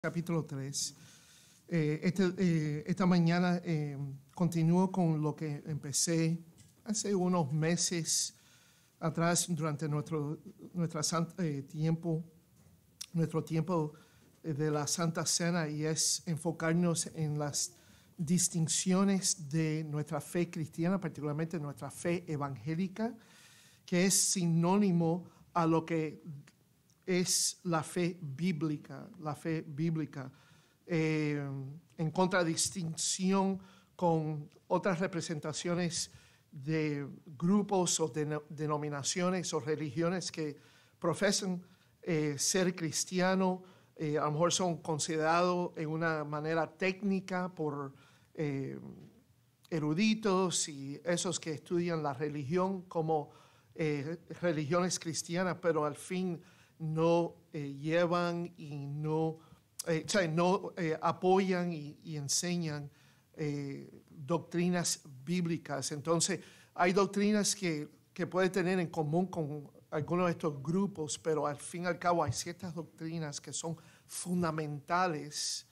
Capítulo 3. Esta mañana continúo con lo que empecé hace unos meses atrás durante nuestro tiempo de la Santa Cena, y es enfocarnos en las distinciones de nuestra fe cristiana, particularmente nuestra fe evangélica, que es sinónimo a lo que es la fe bíblica, en contradistinción con otras representaciones de grupos o denominaciones o religiones que profesan ser cristiano. A lo mejor son considerados en una manera técnica por eruditos y esos que estudian la religión como religiones cristianas, pero al fin no llevan y no apoyan y enseñan doctrinas bíblicas. Entonces, hay doctrinas que pueden tener en común con algunos de estos grupos, pero al fin y al cabo hay ciertas doctrinas que son fundamentales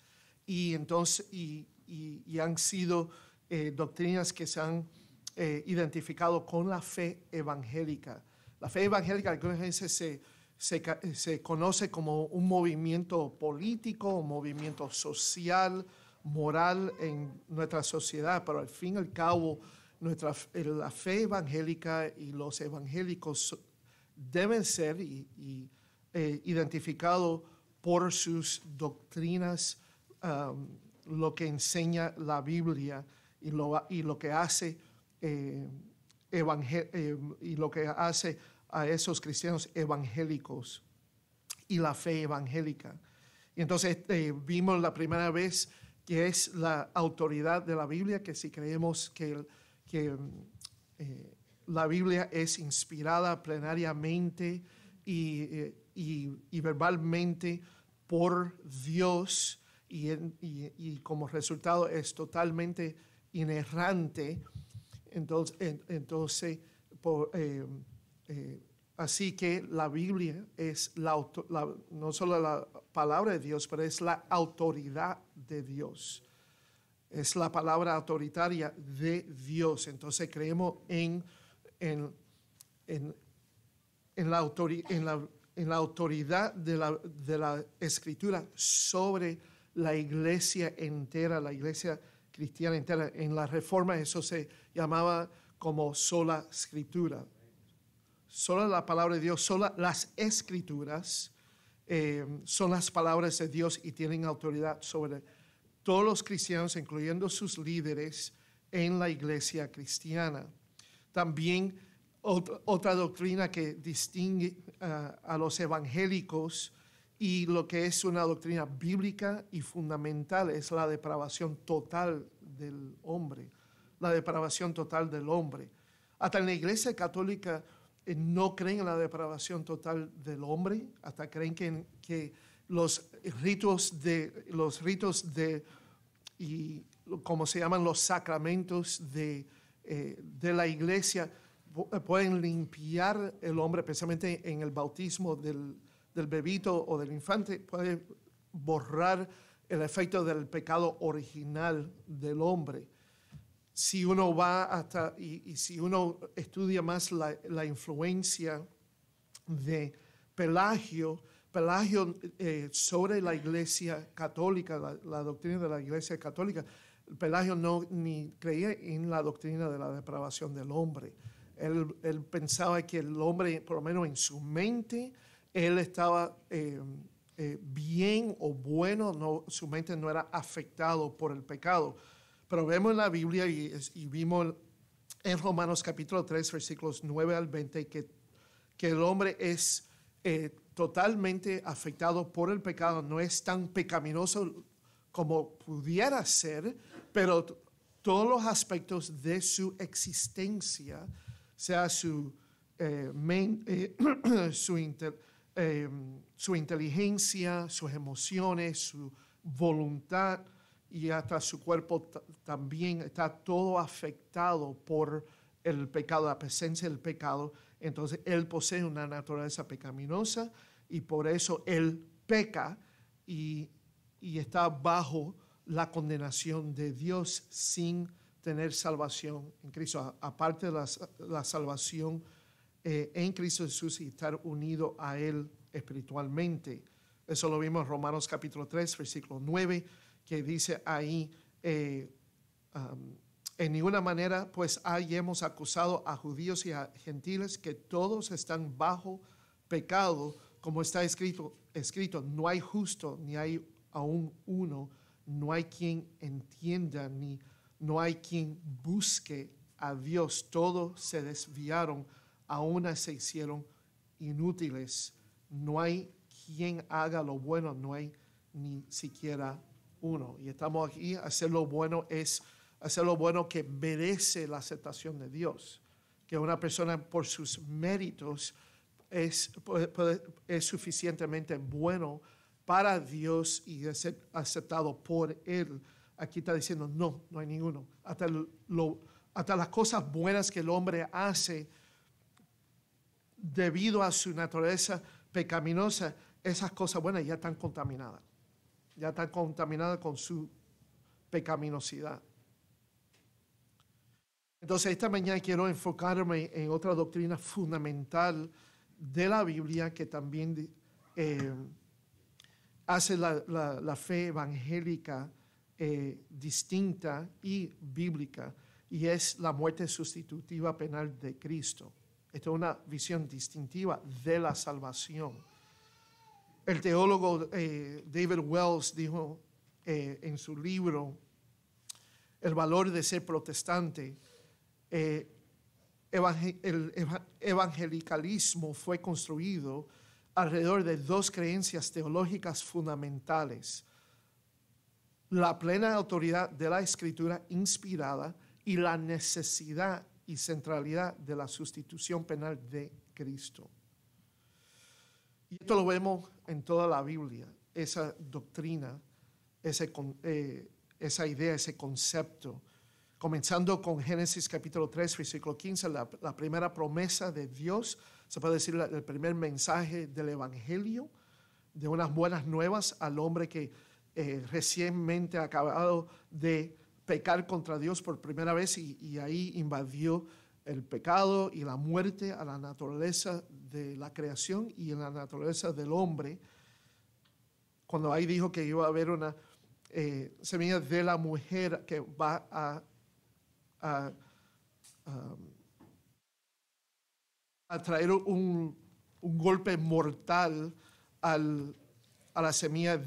y han sido doctrinas que se han identificado con la fe evangélica. La fe evangélica algunas veces se conoce como un movimiento político, un movimiento social, moral en nuestra sociedad, pero al fin y al cabo la fe evangélica y los evangélicos deben ser identificados por sus doctrinas, lo que enseña la Biblia y lo que hace a esos cristianos evangélicos y la fe evangélica. Y entonces vimos la primera vez que es la autoridad de la Biblia, que si creemos que la Biblia es inspirada plenariamente y verbalmente por Dios y como resultado es totalmente inerrante, entonces así que la Biblia es no solo la palabra de Dios, pero es la autoridad de Dios. Es la palabra autoritaria de Dios. Entonces creemos en la autoridad de la Escritura sobre la iglesia entera, la iglesia cristiana entera. En la Reforma eso se llamaba como sola Escritura. Solo la palabra de Dios, solo las Escrituras son las palabras de Dios y tienen autoridad sobre todos los cristianos, incluyendo sus líderes en la iglesia cristiana. También otra doctrina que distingue a los evangélicos y lo que es una doctrina bíblica y fundamental es la depravación total del hombre. La depravación total del hombre. Hasta en la iglesia católica no creen en la depravación total del hombre, hasta creen que los ritos y como se llaman los sacramentos de la iglesia pueden limpiar el hombre, especialmente en el bautismo del bebito o del infante, puede borrar el efecto del pecado original del hombre. Si uno va y si uno estudia más la influencia de Pelagio sobre la iglesia católica, la doctrina de la iglesia católica, Pelagio ni creía en la doctrina de la depravación del hombre. Él pensaba que el hombre, por lo menos en su mente, él estaba bien o bueno, su mente no era afectado por el pecado. Pero vemos en la Biblia y vimos en Romanos capítulo 3, versículos 9 al 20, que el hombre es totalmente afectado por el pecado. No es tan pecaminoso como pudiera ser, pero todos los aspectos de su existencia, sea su inteligencia, sus emociones, su voluntad, y hasta su cuerpo también está todo afectado por el pecado, la presencia del pecado. Entonces él posee una naturaleza pecaminosa y por eso él peca y y está bajo la condenación de Dios sin tener salvación en Cristo. Aparte de la salvación en Cristo Jesús y estar unido a Él espiritualmente. Eso lo vimos en Romanos capítulo 3, versículo 9, que dice ahí, en ninguna manera pues hayamos acusado a judíos y a gentiles, que todos están bajo pecado, como está escrito, no hay justo, ni hay aún uno, no hay quien entienda, ni no hay quien busque a Dios. Todos se desviaron, aún se hicieron inútiles. No hay quien haga lo bueno, no hay ni siquiera uno. Y estamos aquí, hacer lo bueno es hacer lo bueno que merece la aceptación de Dios. Que una persona por sus méritos es suficientemente bueno para Dios y de ser aceptado por Él. Aquí está diciendo, no hay ninguno. Hasta las cosas buenas que el hombre hace debido a su naturaleza pecaminosa, esas cosas buenas ya están contaminadas. Ya están contaminadas con su pecaminosidad. Entonces, esta mañana quiero enfocarme en otra doctrina fundamental de la Biblia que también hace la fe evangélica distinta y bíblica, y es la muerte sustitutiva penal de Cristo. Esta es una visión distintiva de la salvación. El teólogo David Wells dijo en su libro El valor de ser protestante, el evangelicalismo fue construido alrededor de dos creencias teológicas fundamentales: la plena autoridad de la Escritura inspirada y la necesidad y centralidad de la sustitución penal de Cristo. Y esto lo vemos en toda la Biblia, esa doctrina, esa idea, ese concepto. Comenzando con Génesis capítulo 3, versículo 15, la primera promesa de Dios, se puede decir el primer mensaje del Evangelio, de unas buenas nuevas al hombre que recientemente ha acabado de pecar contra Dios por primera vez y ahí invadió el pecado y la muerte a la naturaleza de la creación y en la naturaleza del hombre. Cuando ahí dijo que iba a haber una semilla de la mujer que va a traer un golpe mortal a la semilla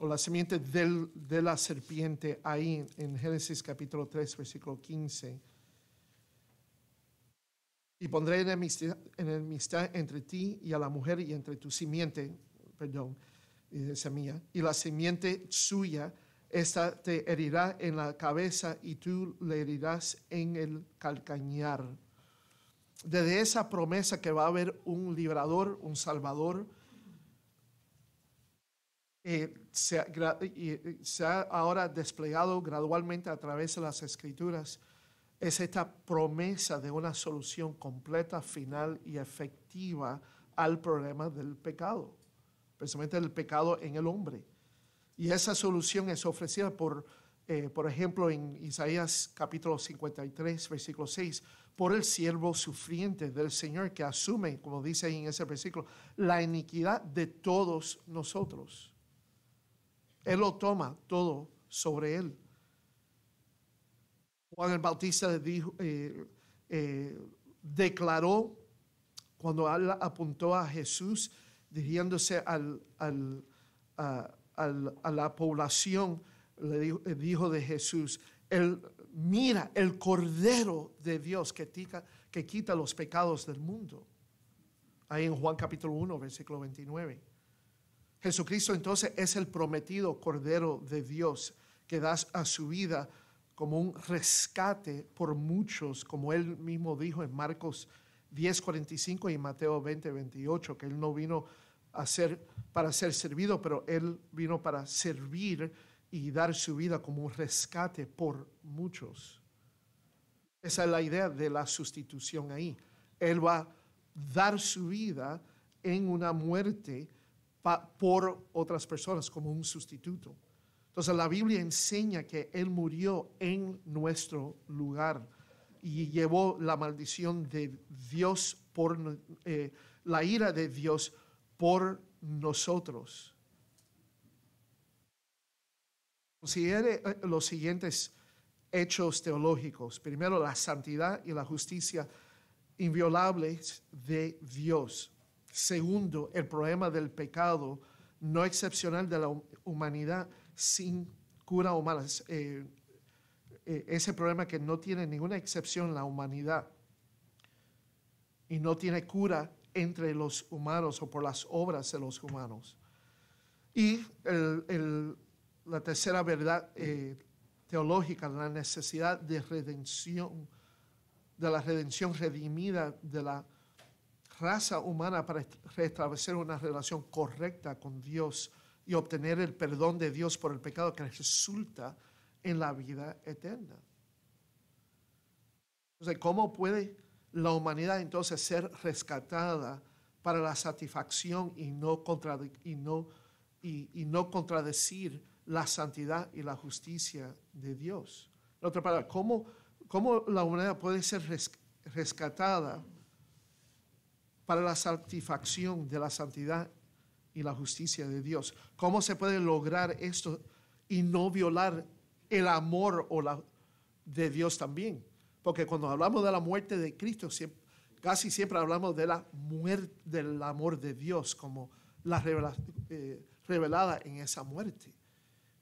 o la simiente de la serpiente, ahí en Génesis capítulo 3, versículo 15. Y pondré enemistad entre ti y a la mujer y entre tu simiente, semilla, y la simiente suya, esta te herirá en la cabeza y tú le herirás en el calcañar. Desde esa promesa que va a haber un liberador, un salvador, se ha ahora desplegado gradualmente a través de las Escrituras, es esta promesa de una solución completa, final y efectiva al problema del pecado, precisamente el pecado en el hombre. Y esa solución es ofrecida por ejemplo, en Isaías capítulo 53, versículo 6, por el siervo sufriente del Señor que asume, como dice ahí en ese versículo, la iniquidad de todos nosotros. Él lo toma todo sobre él. Juan el Bautista declaró, cuando él apuntó a Jesús, dirigiéndose a la población, le dijo de Jesús, mira el Cordero de Dios que quita los pecados del mundo. Ahí en Juan capítulo 1, versículo 29. Jesucristo entonces es el prometido Cordero de Dios que da a su vida como un rescate por muchos, como él mismo dijo en Marcos 10:45 y Mateo 20:28, que él no vino para ser servido, pero él vino para servir y dar su vida como un rescate por muchos. Esa es la idea de la sustitución ahí. Él va a dar su vida en una muerte por otras personas como un sustituto. Entonces la Biblia enseña que Él murió en nuestro lugar y llevó la maldición de Dios la ira de Dios por nosotros. Considere los siguientes hechos teológicos. Primero, la santidad y la justicia inviolables de Dios. Segundo, el problema del pecado no excepcional de la humanidad sin cura humana. Ese problema que no tiene ninguna excepción en la humanidad y no tiene cura entre los humanos o por las obras de los humanos. Y la tercera verdad teológica, la necesidad de redención, de la redención redimida de la raza humana para restablecer una relación correcta con Dios y obtener el perdón de Dios por el pecado que resulta en la vida eterna. Entonces, ¿cómo puede la humanidad entonces ser rescatada para la satisfacción y no contradecir la santidad y la justicia de Dios? En otra palabra, ¿cómo la humanidad puede ser rescatada para la satisfacción de la santidad y la justicia de Dios? ¿Cómo se puede lograr esto y no violar el amor de Dios también? Porque cuando hablamos de la muerte de Cristo, casi siempre hablamos de la muerte del amor de Dios como la revelada en esa muerte.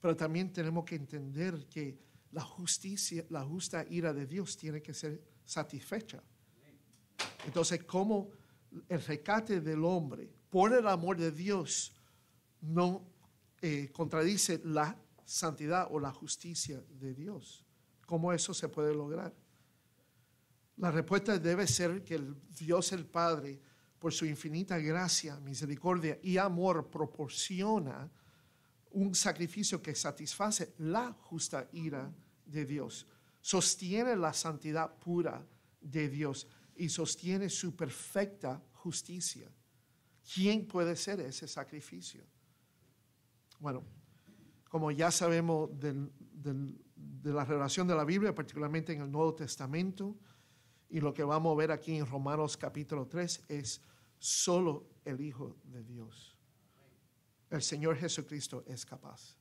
Pero también tenemos que entender que la justa ira de Dios tiene que ser satisfecha. Entonces, ¿cómo el rescate del hombre por el amor de Dios no contradice la santidad o la justicia de Dios? ¿Cómo eso se puede lograr? La respuesta debe ser que Dios el Padre, por su infinita gracia, misericordia y amor, proporciona un sacrificio que satisface la justa ira de Dios, sostiene la santidad pura de Dios y sostiene su perfecta justicia. ¿Quién puede ser ese sacrificio? Bueno, como ya sabemos de la revelación de la Biblia, particularmente en el Nuevo Testamento, y lo que vamos a ver aquí en Romanos capítulo 3 es solo el Hijo de Dios. El Señor Jesucristo es capaz.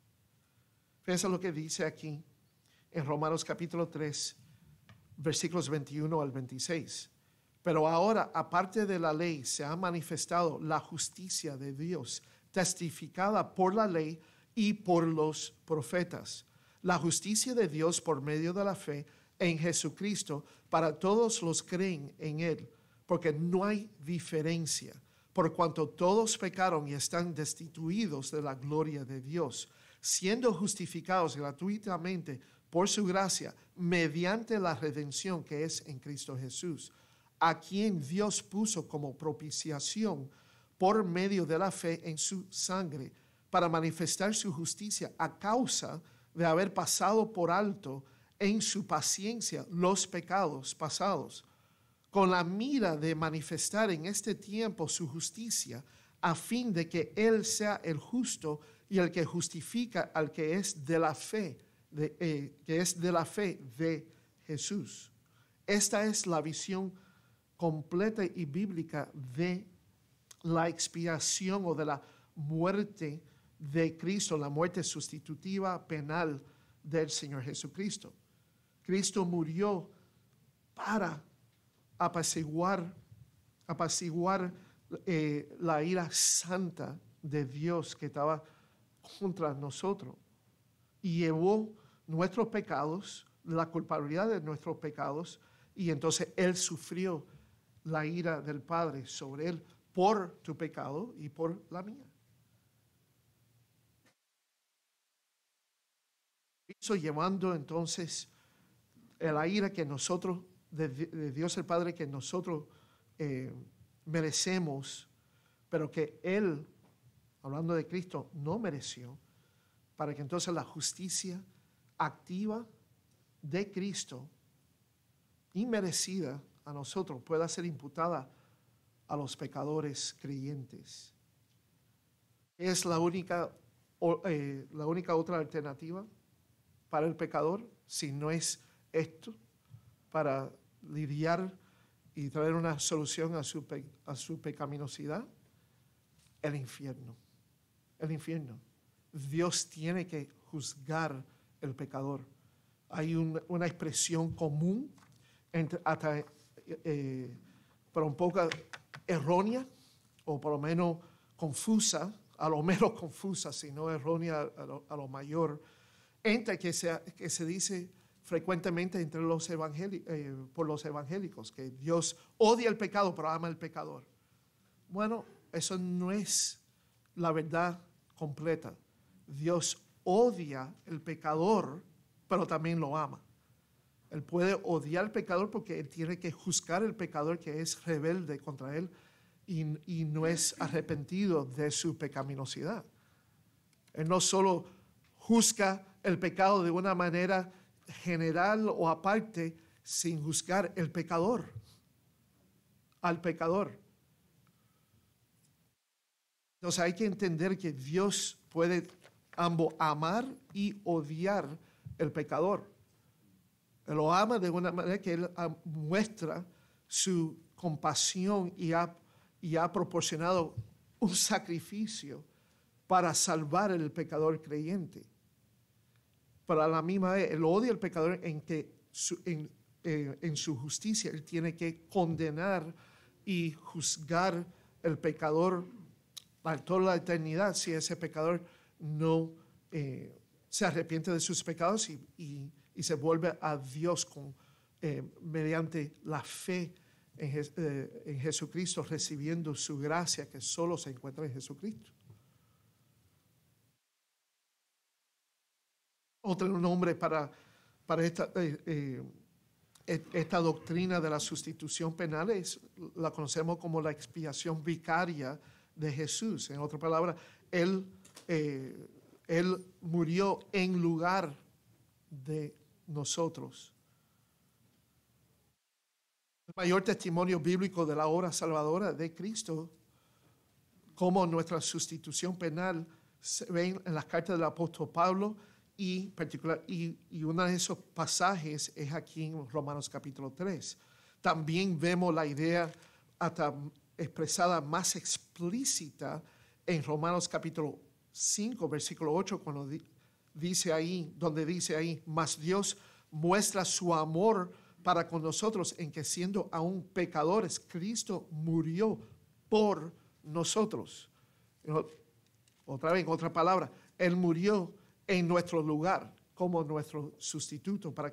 Fíjense lo que dice aquí en Romanos capítulo 3, versículos 21 al 26. Pero ahora, aparte de la ley, se ha manifestado la justicia de Dios, testificada por la ley y por los profetas. La justicia de Dios por medio de la fe en Jesucristo para todos los que creen en Él, porque no hay diferencia, por cuanto todos pecaron y están destituidos de la gloria de Dios, siendo justificados gratuitamente por su gracia, mediante la redención que es en Cristo Jesús, a quien Dios puso como propiciación por medio de la fe en su sangre, para manifestar su justicia a causa de haber pasado por alto en su paciencia los pecados pasados, con la mira de manifestar en este tiempo su justicia, a fin de que Él sea el justo y el que justifica al que es de la fe, de Jesús. Esta es la visión completa y bíblica de la expiación o de la muerte de Cristo, la muerte sustitutiva penal del Señor Jesucristo. Cristo murió para apaciguar la ira santa de Dios que estaba contra nosotros y llevó nuestros pecados, la culpabilidad de nuestros pecados, y entonces Él sufrió la ira del Padre sobre Él por tu pecado y por la mía. Hizo llevando entonces la ira que nosotros, de Dios el Padre, que nosotros merecemos, pero que Él, hablando de Cristo, no mereció, para que entonces la justicia activa de Cristo, inmerecida a nosotros, pueda ser imputada a los pecadores creyentes. Es la única otra alternativa para el pecador, si no es esto, para lidiar y traer una solución a su pecaminosidad. El infierno. El infierno. Dios tiene que juzgar el pecador. Hay una expresión común, pero un poco errónea, o por lo menos confusa, a lo menos confusa, si no errónea a lo mayor, que se dice frecuentemente entre por los evangélicos, que Dios odia el pecado, pero ama al pecador. Bueno, eso no es la verdad completa. Dios odia el pecador, pero también lo ama. Él puede odiar al pecador porque Él tiene que juzgar al pecador que es rebelde contra Él y no es arrepentido de su pecaminosidad. Él no solo juzga el pecado de una manera general o aparte, sin juzgar al pecador. Entonces hay que entender que Dios puede ambos amar y odiar el pecador. Él lo ama de una manera que Él muestra su compasión y ha proporcionado un sacrificio para salvar al pecador creyente. Pero a la misma vez, Él odia al pecador en su justicia. Él tiene que condenar y juzgar al pecador para toda la eternidad si ese pecador no se arrepiente de sus pecados y se vuelve a Dios mediante la fe en Jesucristo, recibiendo su gracia que solo se encuentra en Jesucristo. Otro nombre para esta doctrina de la sustitución penal la conocemos como la expiación vicaria de Jesús. En otras palabras, Él murió en lugar de nosotros. El mayor testimonio bíblico de la obra salvadora de Cristo, como nuestra sustitución penal, se ve en las cartas del apóstol Pablo y uno de esos pasajes es aquí en Romanos capítulo 3. También vemos la idea hasta expresada más explícita en Romanos capítulo 5, versículo 8, cuando dice ahí, mas Dios muestra su amor para con nosotros en que siendo aún pecadores, Cristo murió por nosotros. Otra vez, en otra palabra, Él murió en nuestro lugar como nuestro sustituto para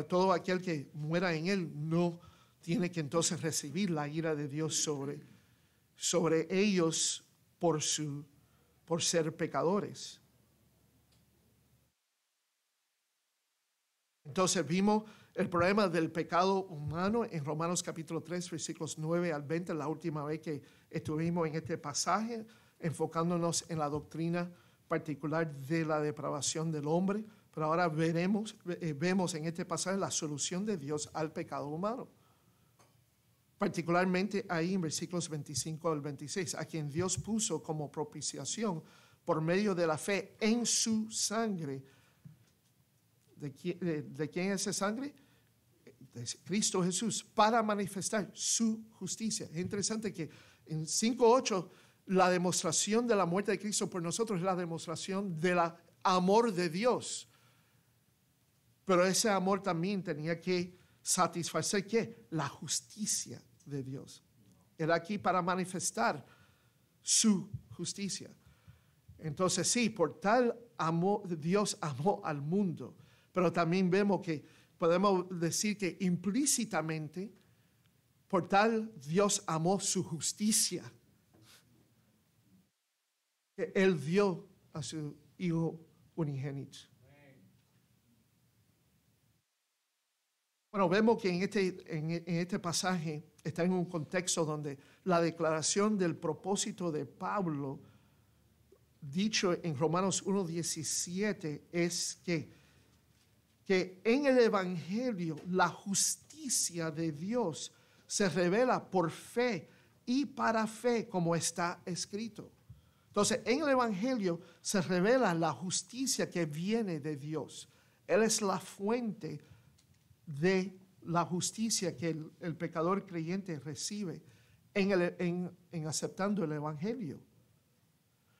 todo aquel que muera en Él no tiene que entonces recibir la ira de Dios sobre ellos por ser pecadores. Entonces vimos el problema del pecado humano en Romanos capítulo 3, versículos 9 al 20, la última vez que estuvimos en este pasaje, enfocándonos en la doctrina particular de la depravación del hombre, pero ahora vemos en este pasaje la solución de Dios al pecado humano. Particularmente ahí en versículos 25 al 26, a quien Dios puso como propiciación por medio de la fe en su sangre. ¿De quién es esa sangre? De Cristo Jesús, para manifestar su justicia. Es interesante que en 5:8 la demostración de la muerte de Cristo por nosotros es la demostración del amor de Dios. Pero ese amor también tenía que satisfacer ¿qué? La justicia de Dios. Era aquí para manifestar su justicia. Entonces sí, por tal amor, Dios amó al mundo, pero también vemos que podemos decir que implícitamente, por tal Dios amó su justicia, que Él dio a su Hijo unigénito. Bueno, vemos que en este pasaje está en un contexto donde la declaración del propósito de Pablo, dicho en Romanos 1:17, es que en el Evangelio la justicia de Dios se revela por fe y para fe, como está escrito. Entonces, en el Evangelio se revela la justicia que viene de Dios. Él es la fuente de la justicia que el pecador creyente recibe en aceptando el Evangelio.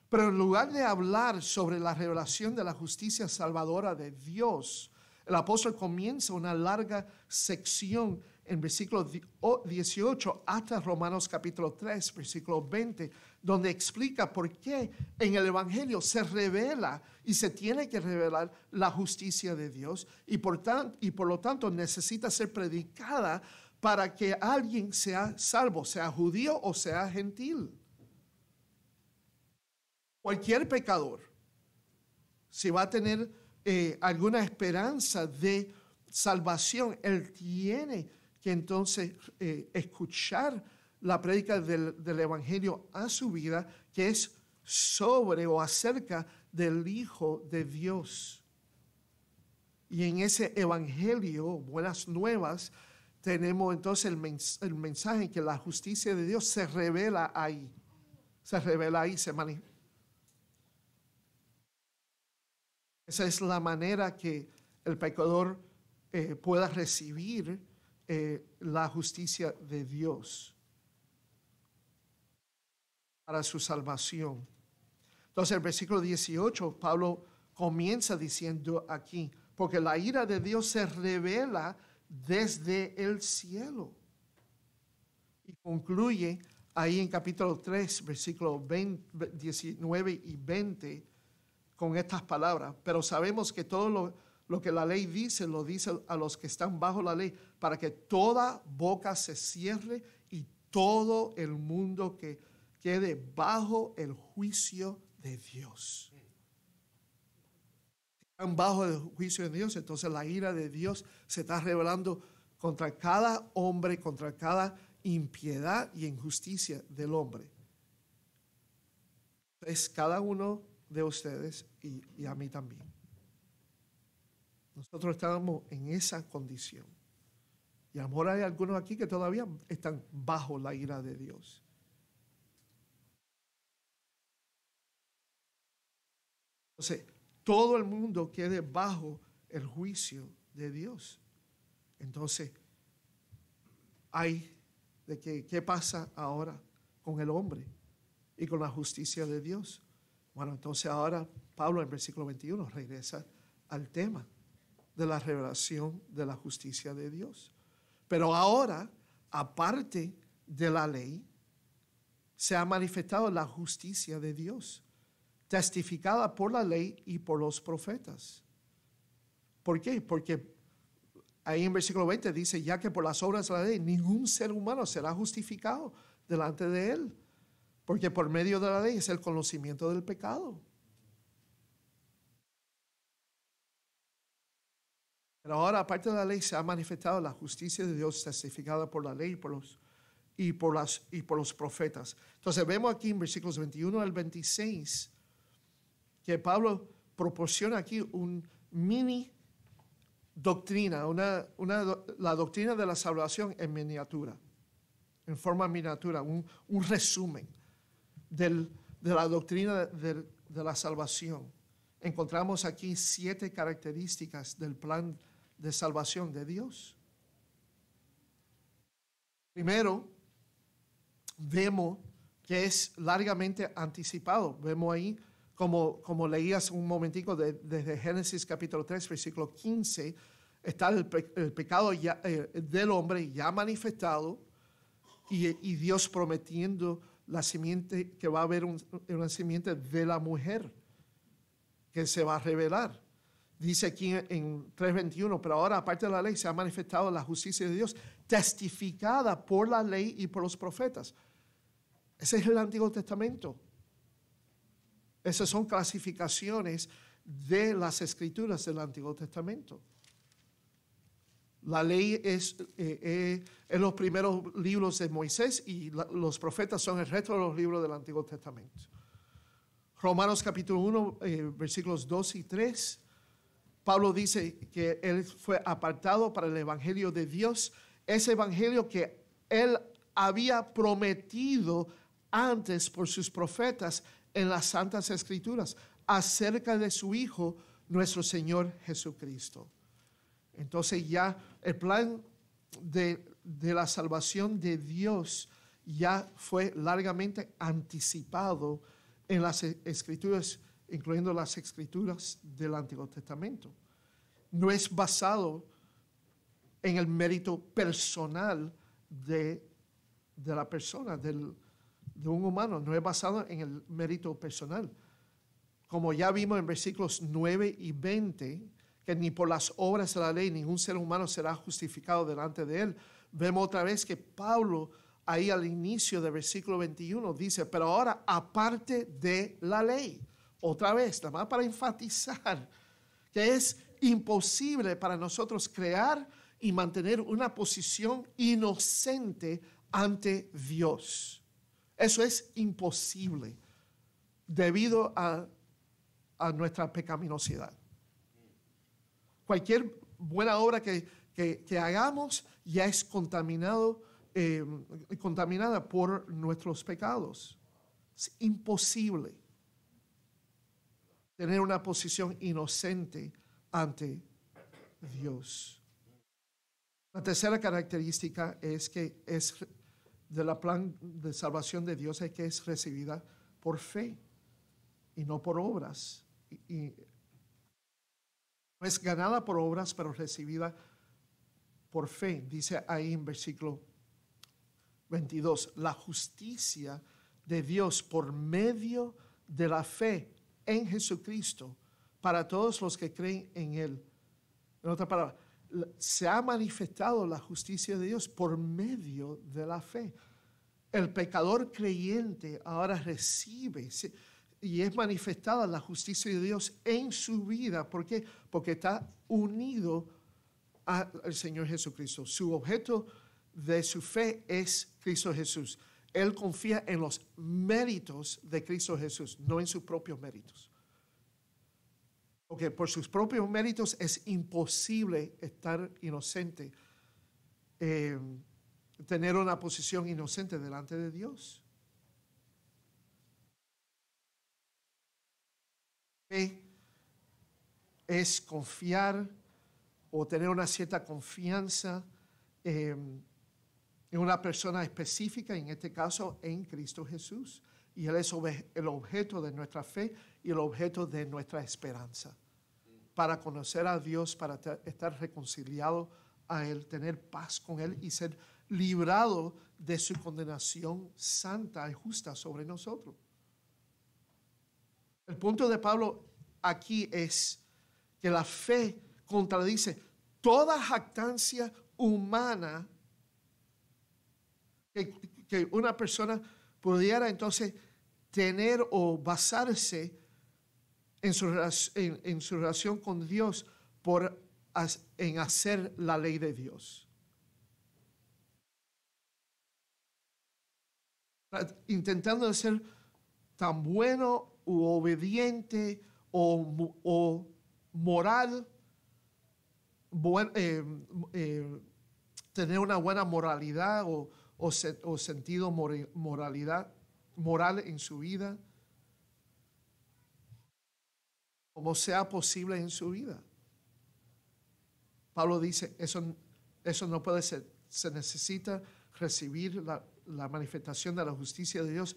Pero en lugar de hablar sobre la revelación de la justicia salvadora de Dios, el apóstol comienza una larga sección en versículo 18 hasta Romanos capítulo 3, versículo 20, donde explica por qué en el Evangelio se revela y se tiene que revelar la justicia de Dios y por lo tanto necesita ser predicada para que alguien sea salvo, sea judío o sea gentil. Cualquier pecador, si va a tener alguna esperanza de salvación, él tiene que entonces escuchar la prédica del Evangelio a su vida, que es sobre o acerca del Hijo de Dios. Y en ese Evangelio, buenas nuevas, tenemos entonces el mensaje que la justicia de Dios se revela ahí. Se revela ahí, se manifiesta. Esa es la manera que el pecador pueda recibir la justicia de Dios para su salvación. Entonces, el versículo 18, Pablo comienza diciendo aquí, porque la ira de Dios se revela desde el cielo. Y concluye ahí en capítulo 3, versículos 19 y 20, con estas palabras. Pero sabemos que todo lo que la ley dice, lo dice a los que están bajo la ley, para que toda boca se cierre y todo el mundo que quede bajo el juicio de Dios. Están bajo el juicio de Dios, entonces la ira de Dios se está revelando contra cada hombre, contra cada impiedad y injusticia del hombre. Es cada uno de ustedes y a mí también. Nosotros estamos en esa condición. Y a lo mejor hay algunos aquí que todavía están bajo la ira de Dios. Entonces, todo el mundo quede bajo el juicio de Dios. Entonces, ¿qué pasa ahora con el hombre y con la justicia de Dios? Bueno, entonces ahora Pablo en versículo 21 regresa al tema de la revelación de la justicia de Dios. Pero ahora, aparte de la ley, se ha manifestado la justicia de Dios, testificada por la ley y por los profetas. ¿Por qué? Porque ahí en versículo 20 dice, ya que por las obras de la ley ningún ser humano será justificado delante de él, porque por medio de la ley es el conocimiento del pecado. Pero ahora, aparte de la ley, se ha manifestado la justicia de Dios testificada por la ley y por los profetas. Entonces vemos aquí en versículos 21 al 26 que Pablo proporciona aquí un mini doctrina, la doctrina de la salvación en miniatura, en forma miniatura, un resumen de la doctrina de la salvación. Encontramos aquí 7 características del plan de salvación de Dios. Primero, vemos que es largamente anticipado. Vemos ahí, como leías un momentico desde Génesis capítulo 3, versículo 15, está el pecado del hombre ya manifestado y Dios prometiendo la simiente, que va a haber una simiente de la mujer que se va a revelar. Dice aquí en 3:21, pero ahora aparte de la ley se ha manifestado la justicia de Dios, testificada por la ley y por los profetas. Ese es el Antiguo Testamento. Esas son clasificaciones de las escrituras del Antiguo Testamento. La ley es los primeros libros de Moisés y los profetas son el resto de los libros del Antiguo Testamento. Romanos capítulo 1, versículos 2 y 3. Pablo dice que él fue apartado para el evangelio de Dios, ese evangelio que él había prometido antes por sus profetas en las Santas Escrituras acerca de su Hijo, nuestro Señor Jesucristo. Entonces ya el plan de la salvación de Dios ya fue largamente anticipado en las Escrituras, incluyendo las Escrituras del Antiguo Testamento. No es basado en el mérito personal de la persona, de un humano. No es basado en el mérito personal. Como ya vimos en versículos 9 y 20, que ni por las obras de la ley ningún ser humano será justificado delante de él. Vemos otra vez que Pablo, ahí al inicio del versículo 21, dice, pero ahora aparte de la ley. Otra vez, nada más para enfatizar que es imposible para nosotros crear y mantener una posición inocente ante Dios. Eso es imposible debido a nuestra pecaminosidad. Cualquier buena obra que hagamos ya es contaminada por nuestros pecados. Es imposible tener una posición inocente ante Dios. La tercera característica es que es de la plan de salvación de Dios, es que es recibida por fe y no por obras. Y no es ganada por obras, pero recibida por fe. Dice ahí en versículo 22, la justicia de Dios por medio de la fe en Jesucristo para todos los que creen en Él. En otra palabra, se ha manifestado la justicia de Dios por medio de la fe. El pecador creyente ahora recibe y es manifestada la justicia de Dios en su vida. ¿Por qué? Porque está unido al Señor Jesucristo. Su objeto de su fe es Cristo Jesús. Él confía en los méritos de Cristo Jesús, no en sus propios méritos. Porque por sus propios méritos es imposible estar inocente, tener una posición inocente delante de Dios. Fe es confiar o tener una cierta confianza en una persona específica, en este caso en Cristo Jesús. Y Él es el objeto de nuestra fe y el objeto de nuestra esperanza. Para conocer a Dios, para estar reconciliado a Él, tener paz con Él y ser librado de su condenación santa y justa sobre nosotros. El punto de Pablo aquí es que la fe contradice toda jactancia humana que una persona pudiera entonces tener o basarse en su relación con Dios en hacer la ley de Dios. Intentando ser tan bueno u obediente o moral, tener una buena moralidad o sentido moral en su vida, como sea posible en su vida. Pablo dice, eso no puede ser. Se necesita recibir la manifestación de la justicia de Dios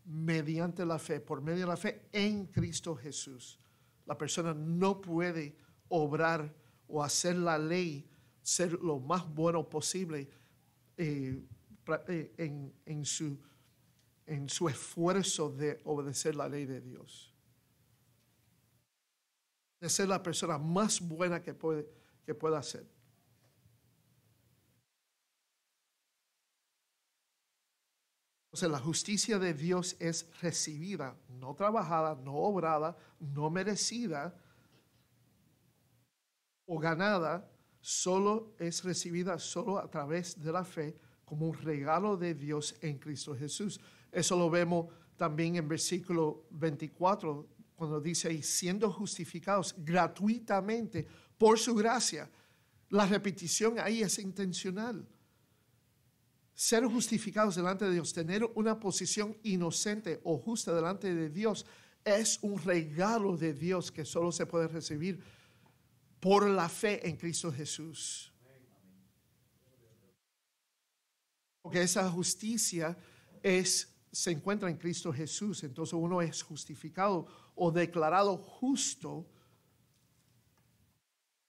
mediante la fe, por medio de la fe en Cristo Jesús. La persona no puede obrar o hacer la ley, ser lo más bueno posible en su esfuerzo de obedecer la ley de Dios. De ser la persona más buena que pueda ser. Entonces la justicia de Dios es recibida, no trabajada, no obrada, no merecida o ganada, solo es recibida solo a través de la fe como un regalo de Dios en Cristo Jesús. Eso lo vemos también en versículo 24, cuando dice ahí, siendo justificados gratuitamente por su gracia. La repetición ahí es intencional. ser justificados delante de Dios, tener una posición inocente o justa delante de Dios, es un regalo de Dios que solo se puede recibir por la fe en Cristo Jesús. Porque esa justicia se encuentra en Cristo Jesús. Entonces uno es justificado o declarado justo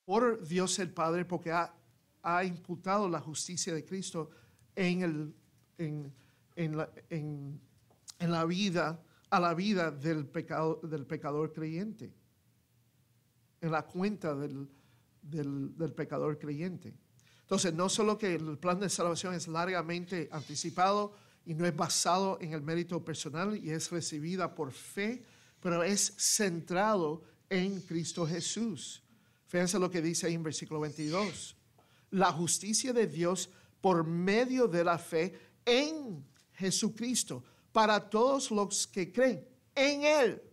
por Dios el Padre, porque ha imputado la justicia de Cristo en la vida, a la vida del pecador creyente, en la cuenta del pecador creyente. Entonces, no solo que el plan de salvación es largamente anticipado y no es basado en el mérito personal y es recibida por fe, pero es centrado en Cristo Jesús. Fíjense lo que dice ahí en versículo 22. La justicia de Dios por medio de la fe en Jesucristo, para todos los que creen en Él.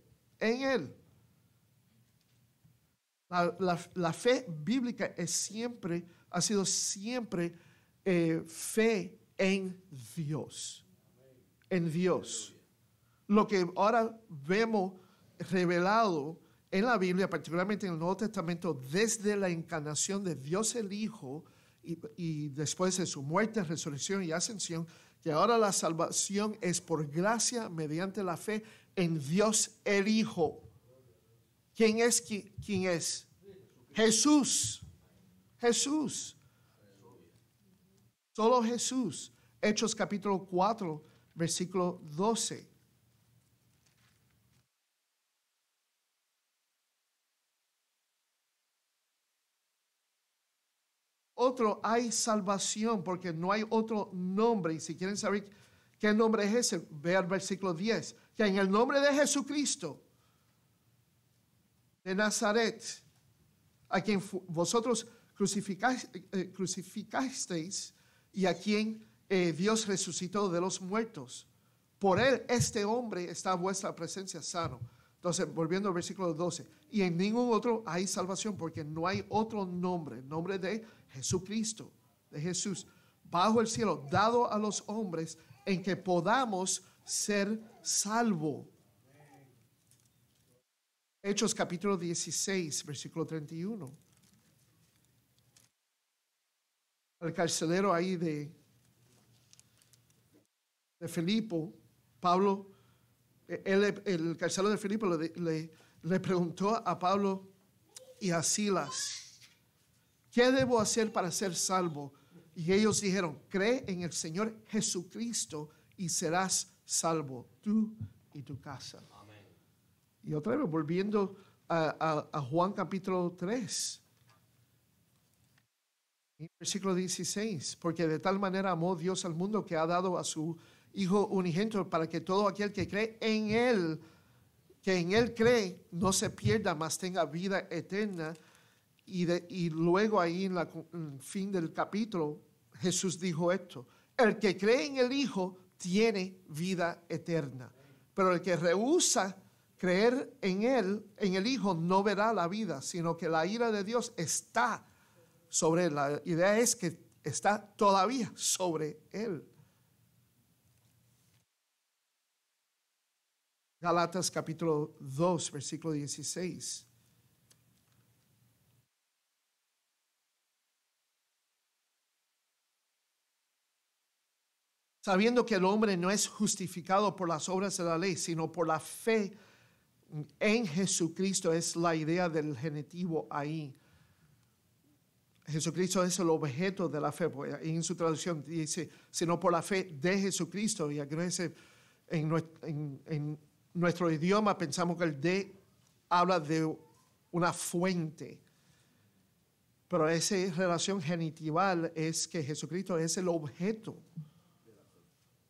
La fe bíblica ha sido siempre fe en Dios. En Dios. Lo que ahora vemos revelado en la Biblia, particularmente en el Nuevo Testamento, desde la encarnación de Dios el Hijo y después de su muerte, resurrección y ascensión, que ahora la salvación es por gracia mediante la fe en Dios el Hijo. ¿Quién es? ¿Quién es? Jesús. Jesús. Solo Jesús. Hechos capítulo 4, versículo 12. Hay salvación porque no hay otro nombre. Y si quieren saber qué nombre es ese, ve al versículo 10. Que en el nombre de Jesucristo de Nazaret, a quien vosotros crucificasteis y a quien Dios resucitó de los muertos. Por él, este hombre está a vuestra presencia sano. Entonces, volviendo al versículo 12. Y en ningún otro hay salvación porque no hay otro nombre. El nombre de Jesucristo, de Jesús, bajo el cielo, dado a los hombres en que podamos ser salvos. Hechos capítulo 16, versículo 31. El carcelero ahí de Filipo, Pablo, el carcelero de Filipo le preguntó a Pablo y a Silas, ¿qué debo hacer para ser salvo? Y ellos dijeron, cree en el Señor Jesucristo y serás salvo, tú y tu casa. Amén. Y otra vez, volviendo a Juan capítulo 3, versículo 16, porque de tal manera amó Dios al mundo que ha dado a su Hijo unigénito para que todo aquel que cree en Él, que en Él cree, no se pierda, mas tenga vida eterna. Y luego ahí en el fin del capítulo, Jesús dijo esto: el que cree en el Hijo tiene vida eterna, pero el que rehúsa creer en Él, en el Hijo, no verá la vida, sino que la ira de Dios está sobre él. La idea es que está todavía sobre él. Gálatas capítulo 2, versículo 16. Sabiendo que el hombre no es justificado por las obras de la ley, sino por la fe en Jesucristo, es la idea del genitivo ahí. Jesucristo es el objeto de la fe. En su traducción dice, sino por la fe de Jesucristo. Y en nuestro idioma pensamos que el de habla de una fuente. Pero esa relación genitival es que Jesucristo es el objeto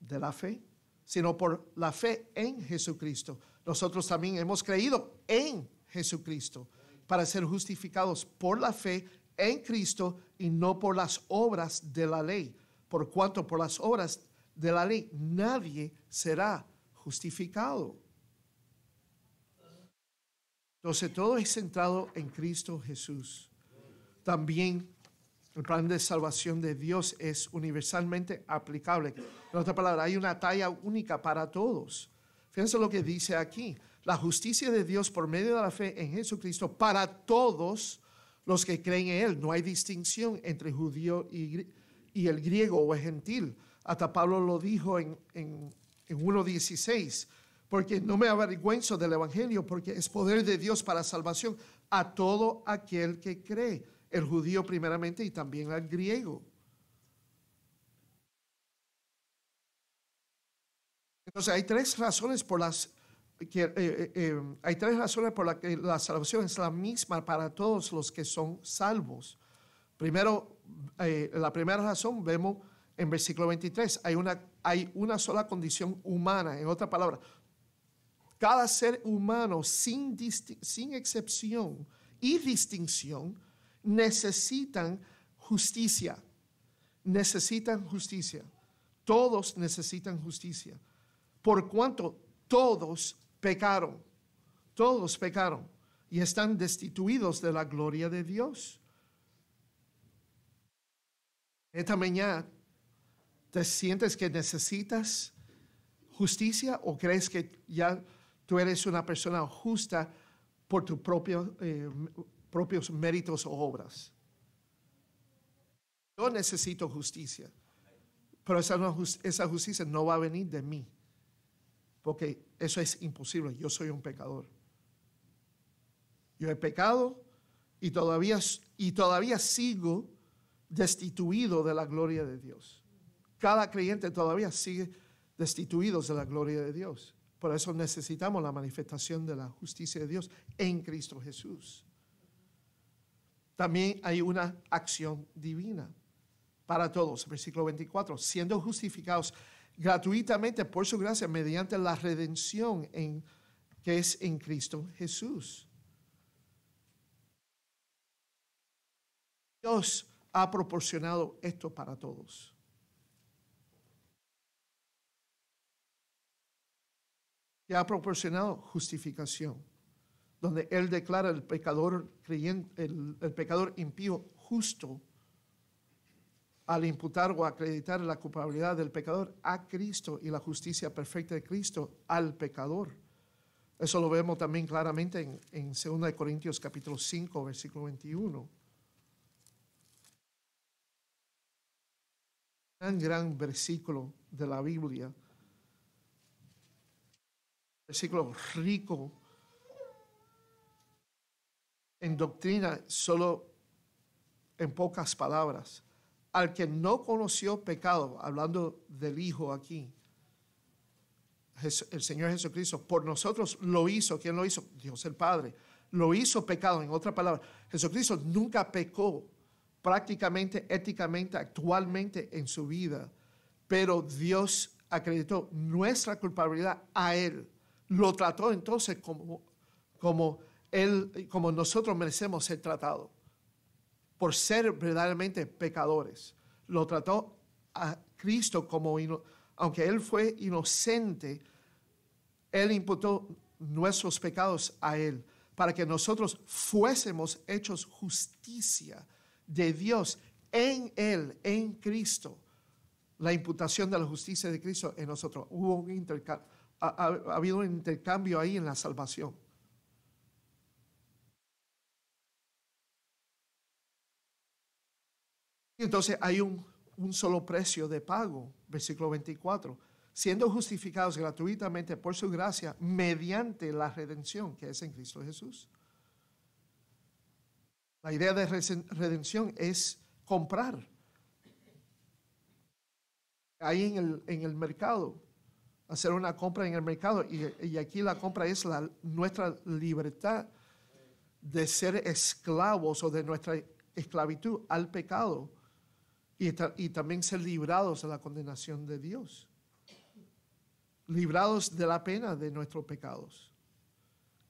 de la fe, sino por la fe en Jesucristo. Nosotros también hemos creído en Jesucristo para ser justificados por la fe en Cristo y no por las obras de la ley. Por cuanto por las obras de la ley nadie será justificado. Entonces todo es centrado en Cristo Jesús. También El plan de salvación de Dios es universalmente aplicable. En otra palabra, hay una talla única para todos. Fíjense lo que dice aquí. La justicia de Dios por medio de la fe en Jesucristo para todos los que creen en Él. No hay distinción entre judío y el griego o el gentil. Hasta Pablo lo dijo en 1:16. Porque no me avergüenzo del evangelio, porque es poder de Dios para salvación a todo aquel que cree. El judío primeramente y también al griego. Entonces hay tres razones por las que la salvación es la misma para todos los que son salvos. Primero, la primera razón vemos en versículo 23. Hay una sola condición humana. En otra palabra, cada ser humano sin excepción y distinción necesitan justicia. Necesitan justicia. Todos necesitan justicia. Por cuanto todos pecaron y están destituidos de la gloria de Dios. Esta mañana, ¿te sientes que necesitas justicia o crees que ya tú eres una persona justa por tus propios méritos o obras? Yo necesito justicia, pero esa justicia no va a venir de mí, porque eso es imposible. Yo soy un pecador. Yo he pecado y todavía sigo destituido de la gloria de Dios. Cada creyente todavía sigue destituido de la gloria de Dios. Por eso necesitamos la manifestación de la justicia de Dios en Cristo Jesús. También hay una acción divina para todos. Versículo 24. Siendo justificados gratuitamente por su gracia mediante la redención que es en Cristo Jesús. Dios ha proporcionado esto para todos. Y ha proporcionado justificación, donde Él declara el pecador creyente, el pecador impío justo al imputar o acreditar la culpabilidad del pecador a Cristo y la justicia perfecta de Cristo al pecador. Eso lo vemos también claramente en 2 Corintios capítulo 5, versículo 21. Un gran versículo de la Biblia. Versículo rico en doctrina, solo en pocas palabras. Al que no conoció pecado, hablando del Hijo aquí, el Señor Jesucristo, por nosotros lo hizo. ¿Quién lo hizo? Dios el Padre. Lo hizo pecado. En otra palabra, Jesucristo nunca pecó prácticamente, éticamente, actualmente en su vida, pero Dios acreditó nuestra culpabilidad a Él. Lo trató entonces como nosotros merecemos ser tratados, por ser verdaderamente pecadores. Lo trató a Cristo aunque Él fue inocente, Él imputó nuestros pecados a Él, para que nosotros fuésemos hechos justicia de Dios en Él, en Cristo. La imputación de la justicia de Cristo en nosotros. Ha habido un intercambio ahí en la salvación. Y entonces hay un solo precio de pago, versículo 24. Siendo justificados gratuitamente por su gracia mediante la redención que es en Cristo Jesús. La idea de redención es comprar. Ahí en el mercado, hacer una compra en el mercado, y aquí la compra es nuestra libertad de ser esclavos o de nuestra esclavitud al pecado y también ser librados de la condenación de Dios, librados de la pena de nuestros pecados.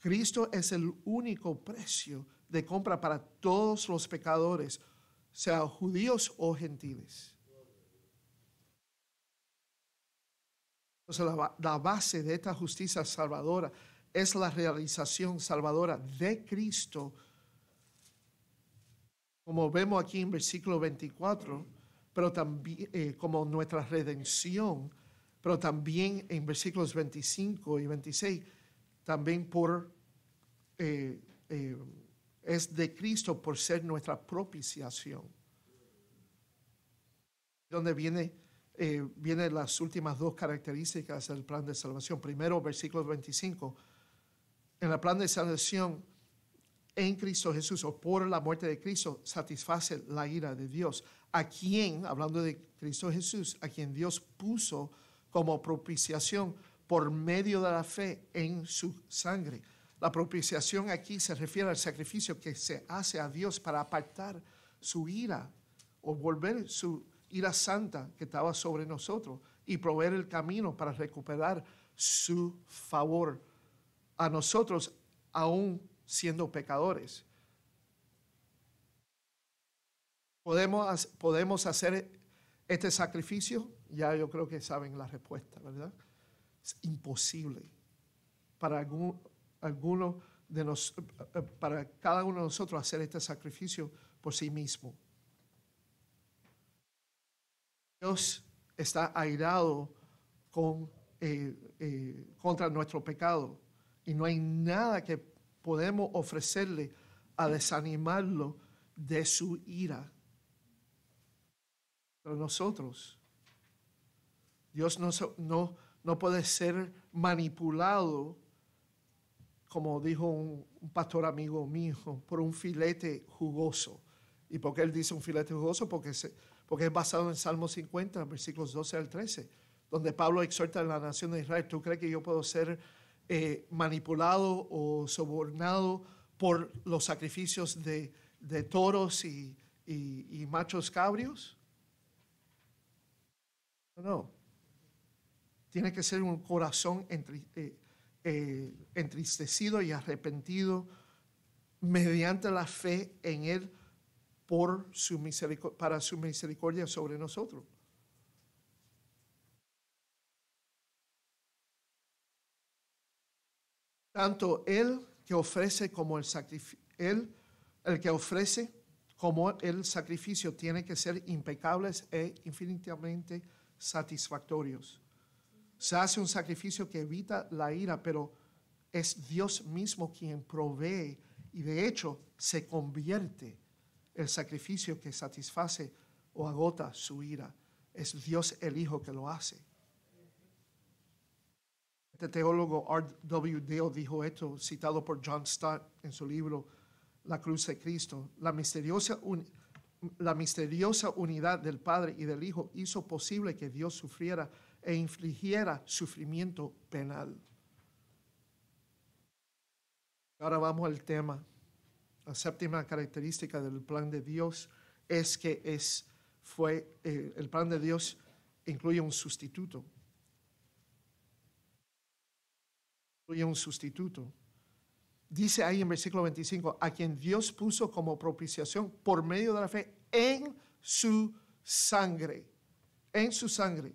Cristo es el único precio de compra para todos los pecadores, sean judíos o gentiles. Entonces, la base de esta justicia salvadora es la realización salvadora de Cristo como vemos aquí en versículo 24, pero también como nuestra redención, pero también en versículos 25 y 26, también es de Cristo por ser nuestra propiciación. Donde vienen las últimas dos características del plan de salvación. Primero, versículo 25. En el plan de salvación, en Cristo Jesús, o por la muerte de Cristo, satisface la ira de Dios. A quien, hablando de Cristo Jesús, a quien Dios puso como propiciación por medio de la fe en su sangre. La propiciación aquí se refiere al sacrificio que se hace a Dios para apartar su ira o volver su ira santa que estaba sobre nosotros y proveer el camino para recuperar su favor a nosotros, aún siendo pecadores. ¿Podemos hacer este sacrificio? Ya yo creo que saben la respuesta, ¿verdad? Es imposible para para cada uno de nosotros hacer este sacrificio por sí mismo. Dios está airado contra nuestro pecado y no hay nada que podemos ofrecerle a desanimarlo de su ira. Pero nosotros, Dios no puede ser manipulado, como dijo un pastor amigo mío, por un filete jugoso. ¿Y por qué él dice un filete jugoso? Porque es basado en Salmo 50, versículos 12 al 13, donde Pablo exhorta a la nación de Israel: ¿tú crees que yo puedo ser manipulado o sobornado por los sacrificios de toros y machos cabrios? No. Tiene que ser un corazón entristecido y arrepentido mediante la fe en Él para su misericordia sobre nosotros. Tanto el que ofrece como el sacrificio tiene que ser impecables e infinitamente satisfactorios. Se hace un sacrificio que evita la ira, pero es Dios mismo quien provee y de hecho se convierte el sacrificio que satisface o agota su ira. Es Dios el Hijo que lo hace. Este teólogo R.W. Dale dijo esto, citado por John Stott en su libro La Cruz de Cristo: la misteriosa unidad del Padre y del Hijo hizo posible que Dios sufriera e infligiera sufrimiento penal. Ahora vamos al tema. La séptima característica del plan de Dios es que el plan de Dios incluye un sustituto. Dice ahí en versículo 25, a quien Dios puso como propiciación por medio de la fe en su sangre. En su sangre.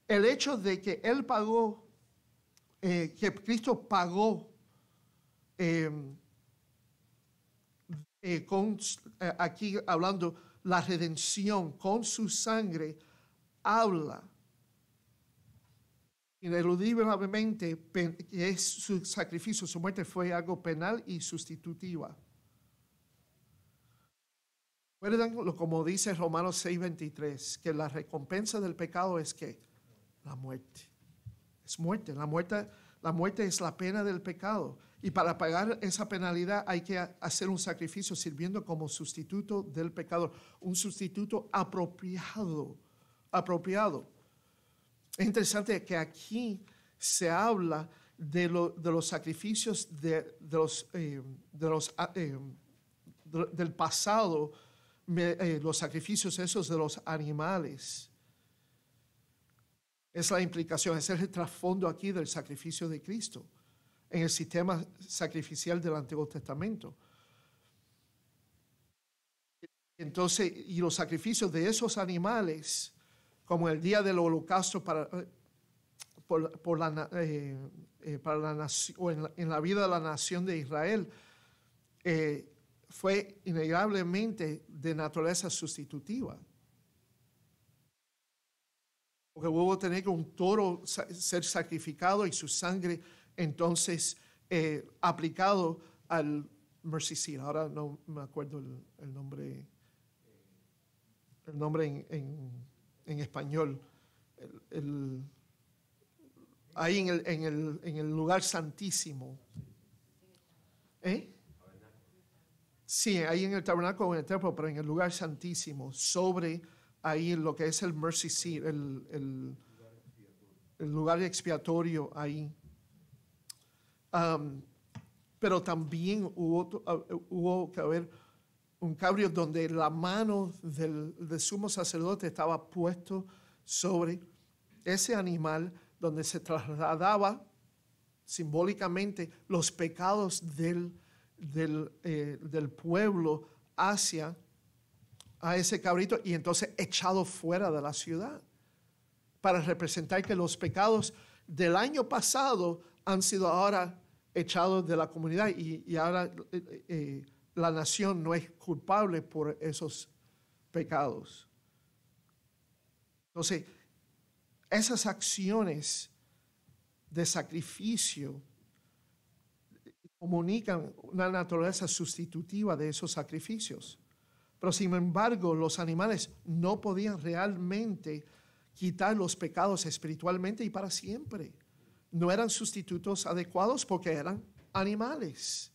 El hecho de que Él pagó, que Cristo pagó aquí hablando la redención con su sangre, habla ineludiblemente que es su sacrificio, su muerte fue algo penal y sustitutiva. Recuerdan como dice Romanos 6:23, que la recompensa del pecado es que la muerte. Es muerte. La muerte es la pena del pecado. Y para pagar esa penalidad hay que hacer un sacrificio sirviendo como sustituto del pecador. Un sustituto apropiado. Es interesante que aquí se habla de los sacrificios del pasado, los sacrificios esos de los animales. Es la implicación, es el trasfondo aquí del sacrificio de Cristo en el sistema sacrificial del Antiguo Testamento. Entonces, y los sacrificios de esos animales, como el día del holocausto en la vida de la nación de Israel, fue innegablemente de naturaleza sustitutiva. Porque hubo que tener que un toro ser sacrificado y su sangre entonces aplicado al mercy seat. Ahora no me acuerdo el nombre en español. Ahí en el lugar santísimo. Sí, ahí en el tabernáculo o en el templo, pero en el lugar santísimo, sobre ahí lo que es el mercy seat, el lugar expiatorio ahí. Pero también hubo que haber un cabrio donde la mano del sumo sacerdote estaba puesto sobre ese animal, donde se trasladaba simbólicamente los pecados del pueblo hacia a ese cabrito y entonces echado fuera de la ciudad para representar que los pecados del año pasado han sido ahora echados de la comunidad y ahora la nación no es culpable por esos pecados. Entonces, esas acciones de sacrificio comunican una naturaleza sustitutiva de esos sacrificios. Pero sin embargo, los animales no podían realmente quitar los pecados espiritualmente y para siempre. No eran sustitutos adecuados porque eran animales.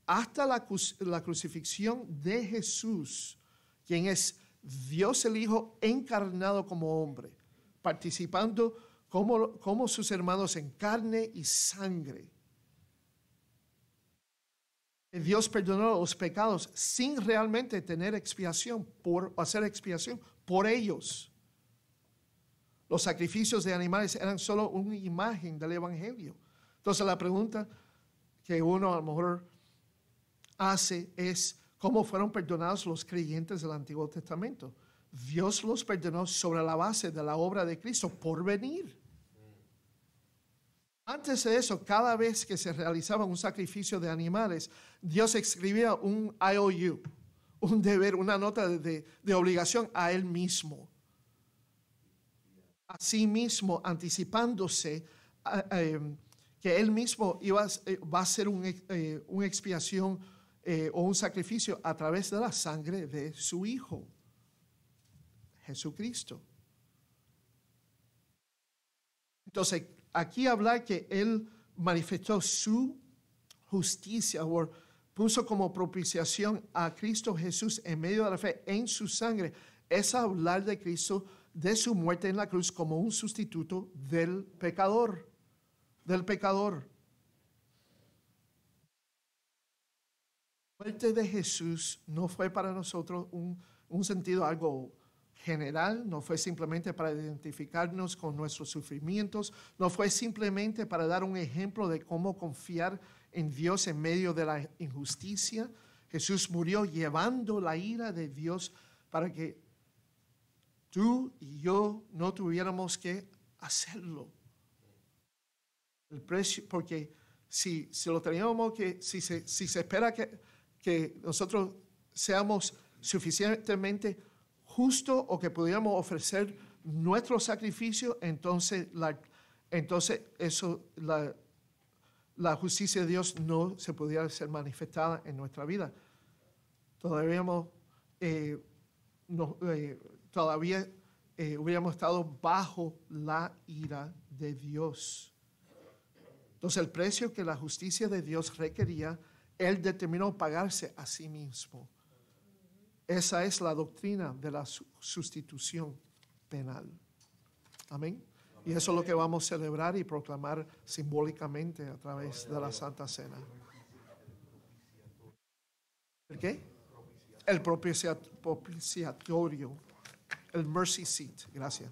Hasta la crucifixión de Jesús, quien es Dios el Hijo encarnado como hombre, participando como sus hermanos en carne y sangre. Dios perdonó los pecados sin realmente tener hacer expiación por ellos. Los sacrificios de animales eran solo una imagen del evangelio. Entonces la pregunta que uno a lo mejor hace es cómo fueron perdonados los creyentes del Antiguo Testamento. Dios los perdonó sobre la base de la obra de Cristo por venir. Antes de eso, cada vez que se realizaba un sacrificio de animales, Dios escribía un IOU, un deber, una nota de obligación a Él mismo. Así mismo, anticipándose que Él mismo va a hacer una expiación o un sacrificio a través de la sangre de su Hijo, Jesucristo. Entonces, aquí hablar que Él manifestó su justicia o puso como propiciación a Cristo Jesús en medio de la fe en su sangre, es hablar de Cristo, de su muerte en la cruz como un sustituto del pecador. La muerte de Jesús no fue para nosotros un sentido algo general, no fue simplemente para identificarnos con nuestros sufrimientos, no fue simplemente para dar un ejemplo de cómo confiar en Dios en medio de la injusticia. Jesús murió llevando la ira de Dios para que tú y yo no tuviéramos que hacerlo. El precio, porque si lo teníamos que, si se espera que nosotros seamos suficientemente justos o que pudiéramos ofrecer nuestro sacrificio, entonces la justicia de Dios no se pudiera ser manifestada en nuestra vida. Todavía hubiéramos estado bajo la ira de Dios. Entonces el precio que la justicia de Dios requería, Él determinó pagarse a sí mismo. Esa es la doctrina de la sustitución penal. Amén. Y eso es lo que vamos a celebrar y proclamar simbólicamente a través de la Santa Cena. ¿El qué? El propiciatorio. El mercy seat. Gracias.